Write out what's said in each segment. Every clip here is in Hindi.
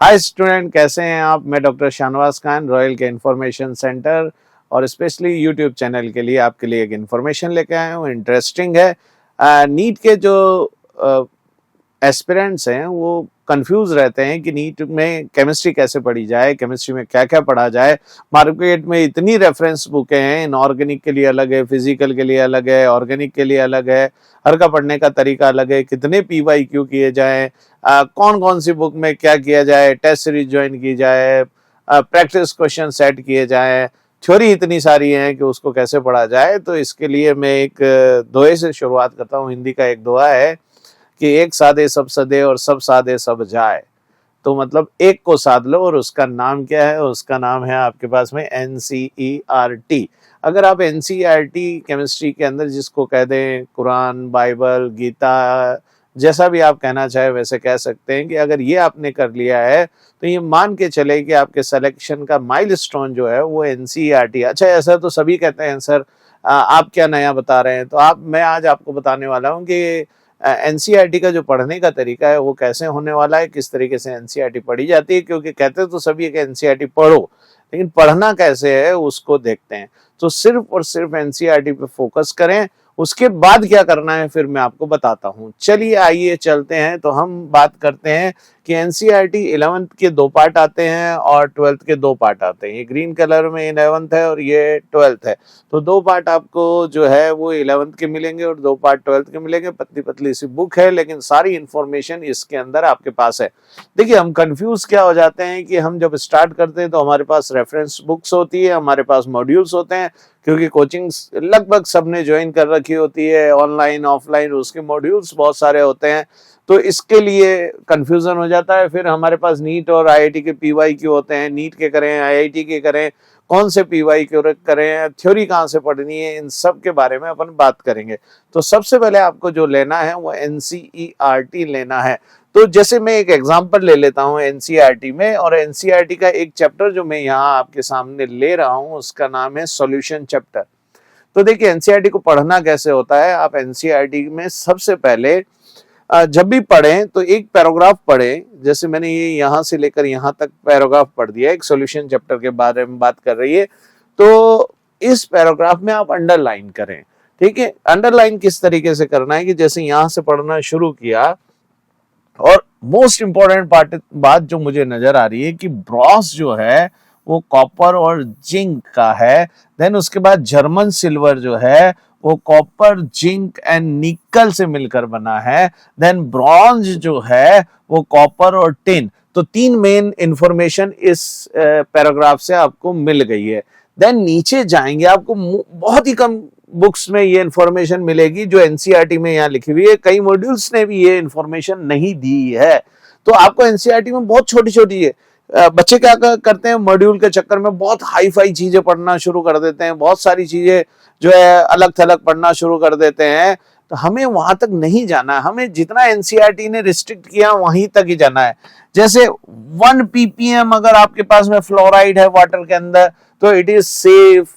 हाय स्टूडेंट, कैसे हैं आप। मैं डॉक्टर शाहनवाज खान, रॉयल के इंफॉर्मेशन सेंटर और स्पेशली यूट्यूब चैनल के लिए आपके लिए एक इन्फॉर्मेशन लेके आया हूँ। इंटरेस्टिंग है। नीट के जो एस्पिरेंट्स हैं वो कंफ्यूज रहते हैं कि नीट में केमिस्ट्री कैसे पढ़ी जाए, केमिस्ट्री में क्या क्या पढ़ा जाए। मार्केट में इतनी रेफरेंस बुकें हैं, इनऑर्गेनिक के लिए अलग है, फिजिकल के लिए अलग है, ऑर्गेनिक के लिए अलग है, हर का पढ़ने का तरीका अलग है, कितने PYQ किए जाएं, कौन कौन सी बुक में क्या किया जाए, टेस्ट सीरीज ज्वाइन की जाए, प्रैक्टिस क्वेश्चन सेट किए जाएं। थ्योरी इतनी सारी है कि उसको कैसे पढ़ा जाए। तो इसके लिए मैं एक दोहे से शुरुआत करता हूँ। हिंदी का एक दोहा है कि एक साधे सब सदे और सब साधे सब जाए। तो मतलब एक को साध लो और उसका नाम क्या है? उसका नाम है आपके पास में NCERT। अगर आप NCERT केमिस्ट्री के अंदर जिसको कह दें, कुरान, बाइबल, गीता, जैसा भी आप कहना चाहे वैसे कह सकते हैं कि अगर ये आपने कर लिया है तो ये मान के चले कि आपके सिलेक्शन का माइलस्टोन जो है वो NCERT। अच्छा, ऐसा तो सभी कहते हैं सर, आप क्या नया बता रहे हैं। तो मैं आज आपको बताने वाला हूँ कि NCERT का जो पढ़ने का तरीका है वो कैसे होने वाला है, किस तरीके से NCERT पढ़ी जाती है। क्योंकि कहते तो सभी है कि NCERT पढ़ो, लेकिन पढ़ना कैसे है उसको देखते हैं। तो सिर्फ और सिर्फ NCERT पे फोकस करें, उसके बाद क्या करना है फिर मैं आपको बताता हूँ। चलिए आइए चलते हैं। तो हम बात करते हैं कि NCERT 11th के 2 पार्ट आते हैं और 12th के 2 पार्ट आते हैं। ये ग्रीन कलर में 11th है और ये 12th है। तो 2 पार्ट आपको जो है वो 11th के मिलेंगे और 2 पार्ट 12th के मिलेंगे। पतली पतली सी बुक है, लेकिन सारी इंफॉर्मेशन इसके अंदर आपके पास है। देखिए, हम कंफ्यूज क्या हो जाते हैं कि हम जब स्टार्ट करते हैं तो हमारे पास रेफरेंस बुक्स होती है, हमारे पास मॉड्यूल्स होते हैं, क्योंकि कोचिंग्स लगभग सबने ज्वाइन कर रखी होती है, ऑनलाइन ऑफलाइन, उसके मॉड्यूल्स बहुत सारे होते हैं। तो इसके लिए कंफ्यूजन हो जाता है। फिर हमारे पास नीट और IIT के PYQ होते हैं। नीट के करें, IIT के करें, कौन से PYQ करें, थ्योरी कहाँ से पढ़नी है, इन सब के बारे में अपन बात करेंगे। तो सबसे पहले आपको जो लेना है वो NCERT लेना है। तो जैसे मैं एक एग्जांपल ले लेता हूँ NCERT में, और NCERT का एक चैप्टर जो मैं यहाँ आपके सामने ले रहा हूँ उसका नाम है सॉल्यूशन चैप्टर। तो देखिए, NCERT को पढ़ना कैसे होता है। आप NCERT में सबसे पहले जब भी पढ़ें तो एक पैराग्राफ पढ़ें। जैसे मैंने ये यहाँ से लेकर यहाँ तक पैराग्राफ पढ़ दिया, एक सॉल्यूशन चैप्टर के बारे में बात कर रही है। तो इस पैराग्राफ में आप अंडरलाइन करें। ठीक है, अंडरलाइन किस तरीके से करना है कि जैसे यहाँ से पढ़ना शुरू किया, और मोस्ट इंपॉर्टेंट बात जो मुझे नजर आ रही है कि ब्रॉस जो है वो कॉपर और जिंक का है। देन उसके बाद जर्मन सिल्वर जो है वो कॉपर, जिंक एंड निकल से मिलकर बना है। देन ब्रॉन्ज जो है वो कॉपर और टिन। तो 3 मेन इंफॉर्मेशन इस पैराग्राफ से आपको मिल गई है। देन नीचे जाएंगे, आपको बहुत ही कम बुक्स में ये इंफॉर्मेशन मिलेगी जो NCERT में यहाँ लिखी हुई है। कई मॉड्यूल्स ने भी ये इंफॉर्मेशन नहीं दी है। तो आपको NCERT में बहुत छोटी छोटी है। बच्चे क्या करते हैं, मॉड्यूल के चक्कर में बहुत हाई फाई चीजें पढ़ना शुरू कर देते हैं, बहुत सारी चीजें जो है अलग थलग पढ़ना शुरू कर देते हैं। तो हमें वहां तक नहीं जाना है। हमें जितना NCERT ने रिस्ट्रिक्ट किया वहीं तक ही जाना है। जैसे 1 ppm अगर आपके पास में फ्लोराइड है वाटर के अंदर तो it is safe,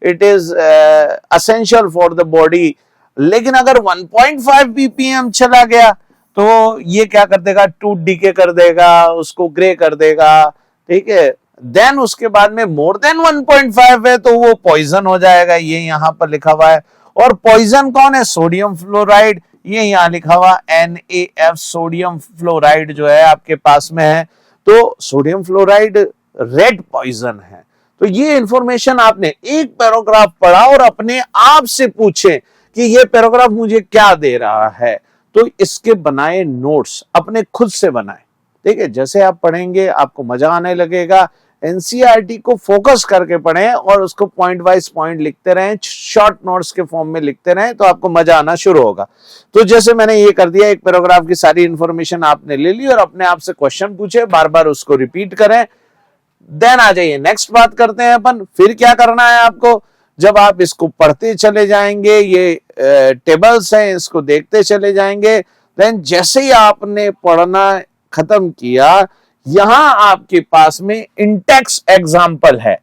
it is essential for the body. लेकिन अगर 1.5 ppm चला गया तो ये क्या कर देगा, टूट डीके कर देगा, उसको ग्रे कर देगा। ठीक है, देन उसके बाद में मोर देन 1.5 है तो वो पॉइजन हो जाएगा, ये यहां पर लिखा हुआ है। और पॉइजन कौन है? Sodium fluoride. ये यहां लिखा हुआ NaF, सोडियम फ्लोराइड जो है आपके पास में है। तो सोडियम फ्लोराइड रेड पॉइजन है। तो ये इंफॉर्मेशन आपने एक पैराग्राफ पढ़ा और अपने आप से पूछे कि ये पैराग्राफ मुझे क्या दे रहा है। तो इसके बनाए नोट्स अपने खुद से बनाए। ठीक है, जैसे आप पढ़ेंगे आपको मजा आने लगेगा। NCERT को फोकस करके पढ़ें और उसको पॉइंट वाइज पॉइंट लिखते रहें, शॉर्ट नोट्स के फॉर्म में लिखते रहें, तो आपको मजा आना शुरू होगा। तो जैसे मैंने ये कर दिया, एक पैराग्राफ की सारी इंफॉर्मेशन आपने ले ली और अपने आप से क्वेश्चन पूछे, बार बार उसको रिपीट करें। देन आ जाइए नेक्स्ट बात करते हैं अपन। फिर क्या करना है आपको, जब आप इसको पढ़ते चले जाएंगे, ये टेबल्स हैं इसको देखते चले जाएंगे। देन जैसे ही आपने पढ़ना खत्म किया, यहां आपके पास में इंटेक्स एग्जाम्पल है,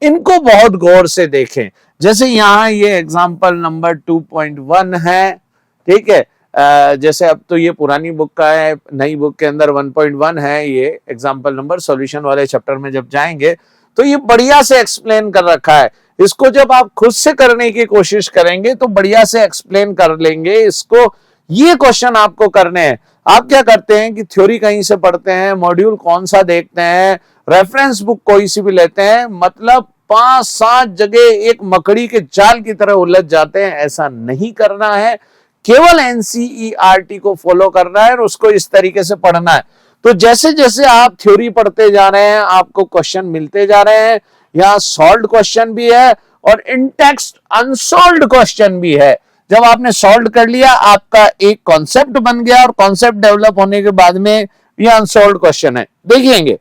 इनको बहुत गौर से देखें। जैसे यहां ये एग्जाम्पल नंबर 2.1 है। ठीक है, जैसे अब तो ये पुरानी बुक का है, नई बुक के अंदर 1.1 है ये एग्जाम्पल नंबर, सॉल्यूशन वाले चैप्टर में जब जाएंगे तो ये बढ़िया से एक्सप्लेन कर रखा है। इसको जब आप खुद से करने की कोशिश करेंगे तो बढ़िया से एक्सप्लेन कर लेंगे इसको। ये क्वेश्चन आपको करने हैं। आप क्या करते हैं कि थ्योरी कहीं से पढ़ते हैं, मॉड्यूल कौन सा देखते हैं, रेफरेंस बुक कोई सी भी लेते हैं, मतलब 5-7 जगह एक मकड़ी के जाल की तरह उलझ जाते हैं। ऐसा नहीं करना है, केवल एनसीईआरटी को फॉलो करना है और उसको इस तरीके से पढ़ना है। तो जैसे जैसे आप थ्योरी पढ़ते जा रहे हैं आपको क्वेश्चन मिलते जा रहे हैं। यहाँ सॉल्व्ड क्वेश्चन भी है और इन टेक्स्ट अनसॉल्व्ड क्वेश्चन भी है। जब आपने सॉल्व कर लिया आपका एक कॉन्सेप्ट बन गया और कॉन्सेप्ट डेवलप होने के बाद में ये अनसॉल्व्ड क्वेश्चन है। देखिएंगे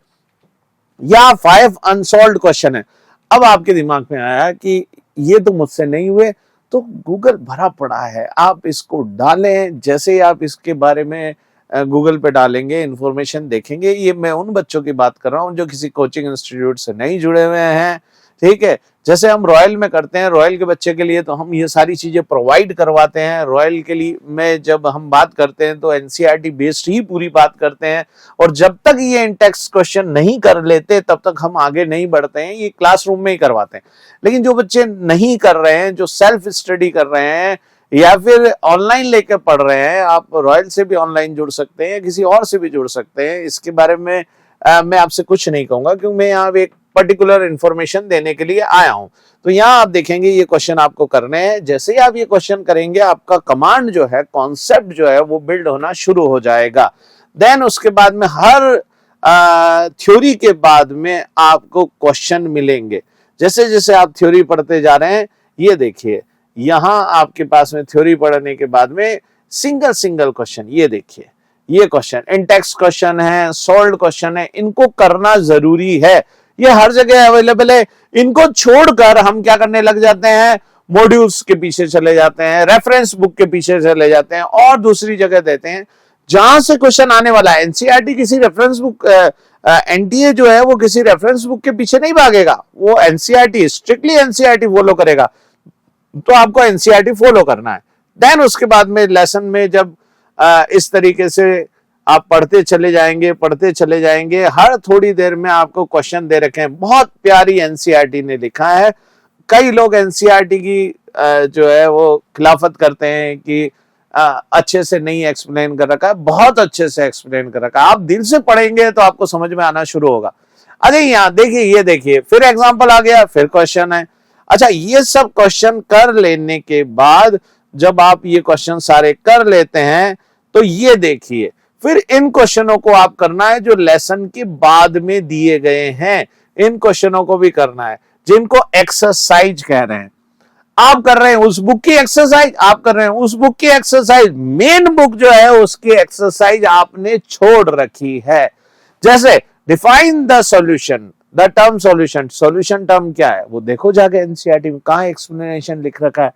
यहाँ 5 अनसॉल्व्ड क्वेश्चन है। अब आपके दिमाग में आया कि ये तो मुझसे नहीं हुए, तो गूगल भरा पड़ा है, आप इसको डालें। जैसे ही आप इसके बारे में गूगल पे डालेंगे, इंफॉर्मेशन देखेंगे। ये मैं उन बच्चों की बात कर रहा हूँ जो किसी कोचिंग इंस्टीट्यूट से नहीं जुड़े हुए हैं, ठीक है। जैसे हम रॉयल में करते हैं, रॉयल के बच्चे के लिए तो हम ये सारी चीजें प्रोवाइड करवाते हैं। रॉयल के लिए में जब हम बात करते हैं तो एनसीईआरटी बेस्ड ही पूरी बात करते हैं। और जब तक ये इन टेक्स्ट क्वेश्चन नहीं कर लेते तब तक हम आगे नहीं बढ़ते हैं, ये क्लासरूम में ही करवाते हैं। लेकिन जो बच्चे नहीं कर रहे हैं, जो सेल्फ स्टडी कर रहे हैं या फिर ऑनलाइन लेकर पढ़ रहे हैं, आप रॉयल से भी ऑनलाइन जुड़ सकते हैं, किसी और से भी जुड़ सकते हैं। इसके बारे में मैं आपसे कुछ नहीं कहूंगा क्योंकि मैं यहाँ एक पर्टिकुलर इंफॉर्मेशन देने के लिए आया हूं। तो यहाँ आप देखेंगे ये क्वेश्चन आपको करने हैं। जैसे ही आप ये क्वेश्चन करेंगे आपका कमांड जो है, कॉन्सेप्ट जो है वो बिल्ड होना शुरू हो जाएगा। देन उसके बाद में हर थ्योरी के बाद में आपको क्वेश्चन मिलेंगे। जैसे जैसे आप थ्योरी पढ़ते जा रहे हैं, ये देखिए यहां आपके पास में थ्योरी पढ़ने के बाद में सिंगल सिंगल क्वेश्चन, ये देखिए ये क्वेश्चन इन टेक्स्ट क्वेश्चन है, सॉल्व्ड क्वेश्चन है, इनको करना जरूरी है। ये हर जगह अवेलेबल है। इनको छोड़कर हम क्या करने लग जाते हैं, मॉड्यूल्स के पीछे चले जाते हैं, रेफरेंस बुक के पीछे चले जाते हैं और दूसरी जगह देते हैं जहां से क्वेश्चन आने वाला है। एनसीईआरटी किसी रेफरेंस बुक, एनटीए जो है वो किसी रेफरेंस बुक के पीछे नहीं भागेगा, वो एनसीईआरटी स्ट्रिक्टली एनसीईआरटी फॉलो करेगा। तो आपको एनसीईआरटी फॉलो करना है। देन उसके बाद में लेसन में जब इस तरीके से आप पढ़ते चले जाएंगे, हर थोड़ी देर में आपको क्वेश्चन दे रखे हैं। बहुत प्यारी एनसीईआरटी ने लिखा है। कई लोग एनसीईआरटी की जो है वो खिलाफत करते हैं कि अच्छे से नहीं एक्सप्लेन कर रखा है। बहुत अच्छे से एक्सप्लेन कर रखा है। आप दिल से पढ़ेंगे तो आपको समझ में आना शुरू होगा। अरे यहाँ देखिए, ये देखिए फिर एग्जाम्पल आ गया, फिर क्वेश्चन है। अच्छा, ये सब क्वेश्चन कर लेने के बाद जब आप ये क्वेश्चन सारे कर लेते हैं तो ये देखिए फिर इन क्वेश्चनों को आप करना है जो लेसन के बाद में दिए गए हैं। इन क्वेश्चनों को भी करना है जिनको एक्सरसाइज कह रहे हैं। आप कर रहे हैं उस बुक की एक्सरसाइज, आप कर रहे हैं उस बुक की एक्सरसाइज। मेन बुक जो है उसकी एक्सरसाइज आपने छोड़ रखी है। जैसे define the solution, the term solution. Solution term क्या है वो देखो जाके एनसीईआरटी में कहां एक्सप्लेनेशन लिख रखा है,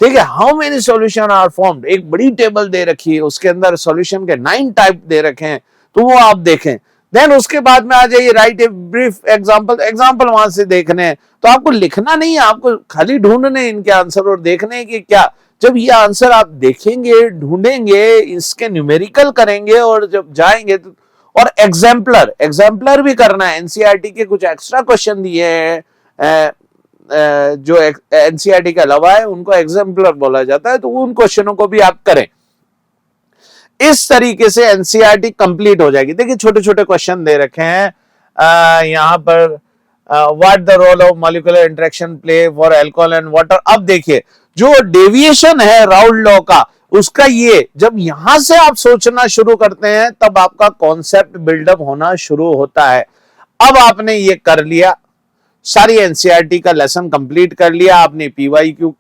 ठीक है। How many solution are formed, एक बड़ी टेबल दे रखी है, उसके अंदर सॉल्यूशन के 9 टाइप दे रखे हैं, तो वो आप देखें। देन उसके बाद में आ जाइए right a brief example. Example वहां से देखने हैं तो आपको लिखना नहीं है, आपको खाली ढूंढने इनके आंसर और देखने कि क्या। जब ये आंसर आप देखेंगे, ढूंढेंगे, इसके न्यूमेरिकल करेंगे और जब जाएंगे तो, और एग्जाम्पलर भी करना है। एनसीईआरटी के कुछ एक्स्ट्रा क्वेश्चन दिए हैं जो एनसीईआरटी के अलावा है, उनको एग्जाम्पलर बोला जाता है, तो उन क्वेश्चनों को भी आप करें। इस तरीके से एनसीईआरटी कंप्लीट हो जाएगी। देखिए छोटे छोटे क्वेश्चन दे रखे हैं यहां पर, what the role of molecular interaction play for alcohol and water. अब देखिए जो डेविएशन है राउल लॉ का, उसका ये जब यहां से आप सोचना शुरू करते हैं तब आपका कॉन्सेप्ट बिल्डअप होना शुरू होता है। अब आपने ये कर लिया, सारी एनसीईआरटी का लेसन कंप्लीट कर लिया आपने, पीवाईक्यू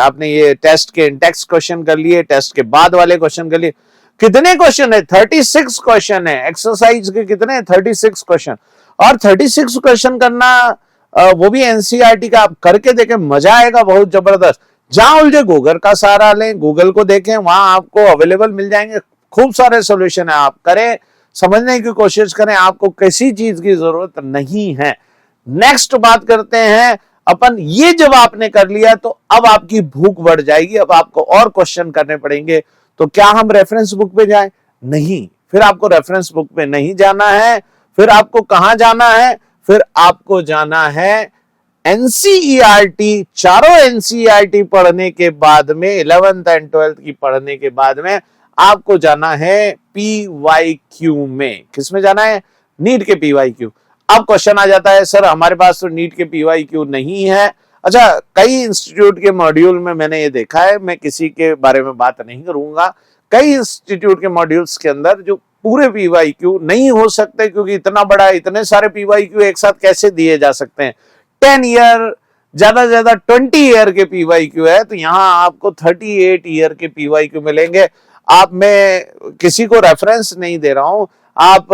आपने ये टेस्ट के इंटेक्स क्वेश्चन कर लिए, टेस्ट के बाद वाले क्वेश्चन कर लिए। कितने क्वेश्चन है? 36 क्वेश्चन है। एक्सरसाइज के कितने? 36 क्वेश्चन। और 36 क्वेश्चन करना वो भी एनसीईआरटी का, आप करके देखें, मजा आएगा बहुत जबरदस्त। जहां उलझे गूगल का सहारा लें, गूगल को देखें, वहां आपको अवेलेबल मिल जाएंगे खूब सारे सोल्यूशन है। आप करें, समझने की कोशिश करें, आपको किसी चीज की जरूरत नहीं है। नेक्स्ट बात करते हैं अपन, ये जब आपने कर लिया तो अब आपकी भूख बढ़ जाएगी, अब आपको और क्वेश्चन करने पड़ेंगे। तो क्या हम रेफरेंस बुक पे जाएं? नहीं, फिर आपको रेफरेंस बुक पे नहीं जाना है। फिर आपको कहां जाना है? फिर आपको जाना है एनसीईआरटी। चारों एनसीईआरटी पढ़ने के बाद में 11th एंड 12th की पढ़ने के बाद में आपको जाना है पीवाईक्यू में। किसमें जाना है? नीट के पीवाईक्यू। अब क्वेश्चन आ जाता है, सर हमारे पास तो नीट के पीवाईक्यू नहीं है। अच्छा, कई इंस्टीट्यूट के मॉड्यूल में मैंने ये देखा है, मैं किसी के बारे में बात नहीं करूंगा, कई इंस्टीट्यूट के मॉड्यूल्स के अंदर जो पूरे पीवाईक्यू नहीं हो सकते, क्योंकि इतना बड़ा, इतने सारे पीवाईक्यू एक साथ कैसे दिए जा सकते हैं। 10 ईयर, ज्यादा से ज्यादा 20 ईयर के पीवाईक्यू है, तो यहां आपको 38 ईयर के पीवाईक्यू मिलेंगे। आप, मैं किसी को रेफरेंस नहीं दे रहा हूं, आप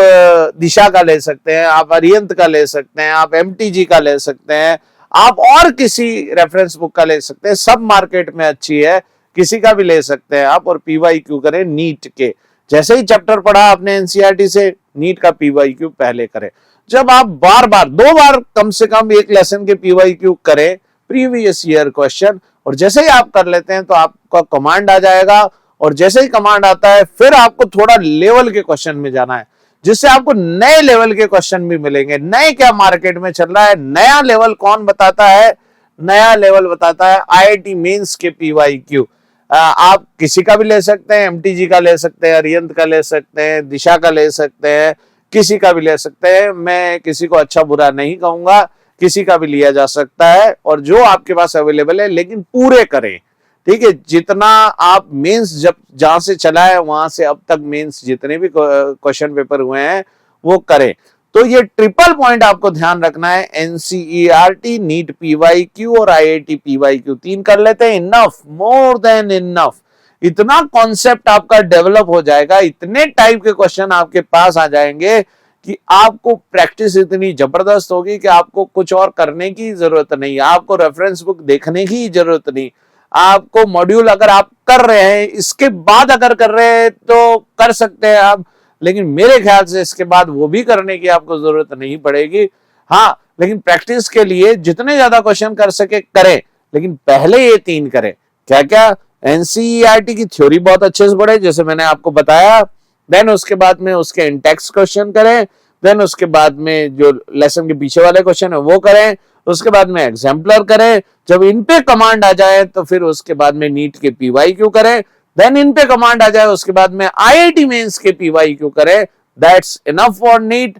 दिशा का ले सकते हैं, आप अरिहंत का ले सकते हैं, आप एमटीजी का ले सकते हैं, आप और किसी रेफरेंस बुक का ले सकते हैं, सब मार्केट में अच्छी है, किसी का भी ले सकते हैं आप, और पीवाईक्यू करें नीट के। जैसे ही चैप्टर पढ़ा आपने एनसीईआरटी से, नीट का पीवाईक्यू पहले करें। जब आप बार बार, 2 बार कम से कम एक लेसन के पीवाईक्यू करें, प्रीवियस ईयर क्वेश्चन, और जैसे ही आप कर लेते हैं तो आपका कमांड आ जाएगा, और जैसे ही कमांड आता है फिर आपको थोड़ा लेवल के क्वेश्चन में जाना है, जिससे आपको नए लेवल के क्वेश्चन भी मिलेंगे। नए क्या मार्केट में चल रहा है, नया लेवल कौन बताता है? नया लेवल बताता है आईआईटी मेंस के पीवाईक्यू। आप किसी का भी ले सकते हैं, एमटीजी का ले सकते हैं, अरिहंत का ले सकते हैं, दिशा का ले सकते हैं, किसी का भी ले सकते हैं। मैं किसी को अच्छा बुरा नहीं कहूंगा, किसी का भी लिया जा सकता है, और जो आपके पास अवेलेबल है, लेकिन पूरे करें, ठीक है। जितना आप मेंस जब जहां से चला है वहां से अब तक मेंस जितने भी क्वेश्चन पेपर हुए हैं वो करें। तो ये ट्रिपल पॉइंट आपको ध्यान रखना है, एनसीईआरटी, नीट पीवाईक्यू और आईआईटी पीवाईक्यू, 3 कर लेते हैं, इनफ, मोर देन इनफ। इतना कॉन्सेप्ट आपका डेवलप हो जाएगा, इतने टाइप के क्वेश्चन आपके पास आ जाएंगे कि आपको प्रैक्टिस इतनी जबरदस्त होगी कि आपको कुछ और करने की जरूरत नहीं, आपको रेफरेंस बुक देखने की जरूरत नहीं। आपको मॉड्यूल अगर आप कर रहे हैं, इसके बाद अगर कर रहे हैं तो कर सकते हैं आप, लेकिन मेरे ख्याल से इसके बाद वो भी करने की आपको जरूरत नहीं पड़ेगी। हाँ, लेकिन प्रैक्टिस के लिए जितने ज्यादा क्वेश्चन कर सके करें, लेकिन पहले ये 3 करें। क्या क्या? एनसीईआरटी की थ्योरी बहुत अच्छे से पढ़े, जैसे मैंने आपको बताया। देन उसके बाद में उसके इंटेक्स्ट क्वेश्चन करें, देन उसके बाद में जो लेसन के पीछे वाले क्वेश्चन है वो करें, उसके बाद में एग्जाम्पलर करें। जब इन पे कमांड आ जाए तो फिर उसके बाद में नीट के पीवाईक्यू करें, देन इन पे कमांड आ जाए उसके बाद में आईआईटी मेंस के पीवाईक्यू करें। दैट्स इनफ फॉर नीट,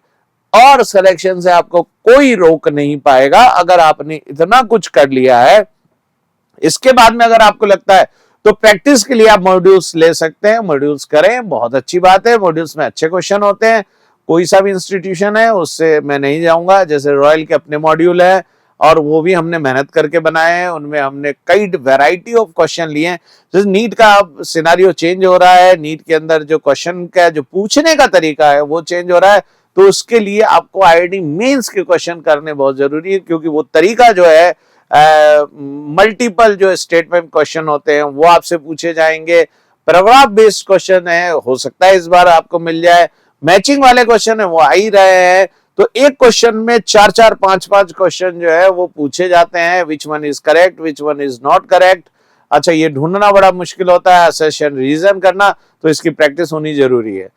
और सिलेक्शन से आपको कोई रोक नहीं पाएगा अगर आपने इतना कुछ कर लिया है। इसके बाद में अगर आपको लगता है तो प्रैक्टिस के लिए आप मॉड्यूल्स ले सकते हैं, मॉड्यूल्स करें, बहुत अच्छी बात है। मॉड्यूल्स में अच्छे क्वेश्चन होते हैं, कोई सा भी इंस्टीट्यूशन है उससे मैं नहीं जाऊंगा। जैसे रॉयल के अपने मॉड्यूल है, और वो भी हमने मेहनत करके बनाए हैं, उनमें हमने कई वैरायटी ऑफ क्वेश्चन लिए हैं। जैसे नीट का अब सिनारियो चेंज हो रहा है, नीट के अंदर जो क्वेश्चन का जो पूछने का तरीका है वो चेंज हो रहा है, तो उसके लिए आपको आईआईटी मेंस के क्वेश्चन करने बहुत जरूरी है, क्योंकि वो तरीका जो है मल्टीपल जो स्टेटमेंट क्वेश्चन होते हैं वो आपसे पूछे जाएंगे। पैराग्राफ बेस्ड क्वेश्चन है, हो सकता है इस बार आपको मिल जाए। मैचिंग वाले क्वेश्चन है वो आ ही रहे हैं, तो एक क्वेश्चन में 4-4, 5-5 क्वेश्चन जो है वो पूछे जाते हैं। Which one is correct, which one is not correct. अच्छा, ये ढूंढना बड़ा मुश्किल होता है, असेशन रीजन करना, तो इसकी प्रैक्टिस होनी जरूरी है।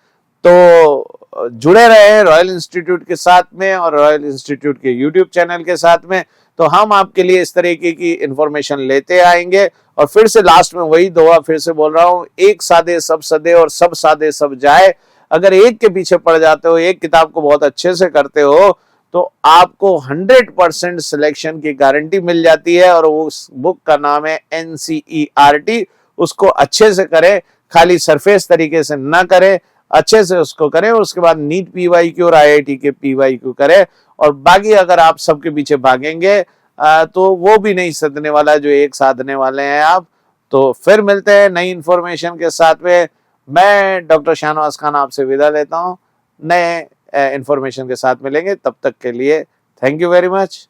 तो जुड़े रहे रॉयल इंस्टीट्यूट के साथ में और रॉयल इंस्टीट्यूट के यूट्यूब चैनल के साथ में, तो हम आपके लिए इस तरीके की इंफॉर्मेशन लेते आएंगे। और फिर से लास्ट में वही दुआ फिर से बोल रहा हूं, एक सादे सब सदे और सब सादे सब जाए। अगर एक के पीछे पड़ जाते हो, एक किताब को बहुत अच्छे से करते हो, तो आपको 100% सिलेक्शन की गारंटी मिल जाती है। और उस बुक का नाम है एनसीईआरटी। उसको अच्छे से करें, खाली सरफेस तरीके से ना करें, अच्छे से उसको करें। उसके बाद नीट पीवाईक्यू और आईआईटी के पीवाईक्यू करें। और बाकी अगर आप सबके पीछे भागेंगे तो वो भी नहीं सदने वाला जो एक साधने वाले हैं आप। तो फिर मिलते हैं नई इंफॉर्मेशन के साथ में। मैं डॉक्टर शाहनवाज खान आपसे विदा लेता हूं, नए इंफॉर्मेशन के साथ मिलेंगे। तब तक के लिए थैंक यू वेरी मच।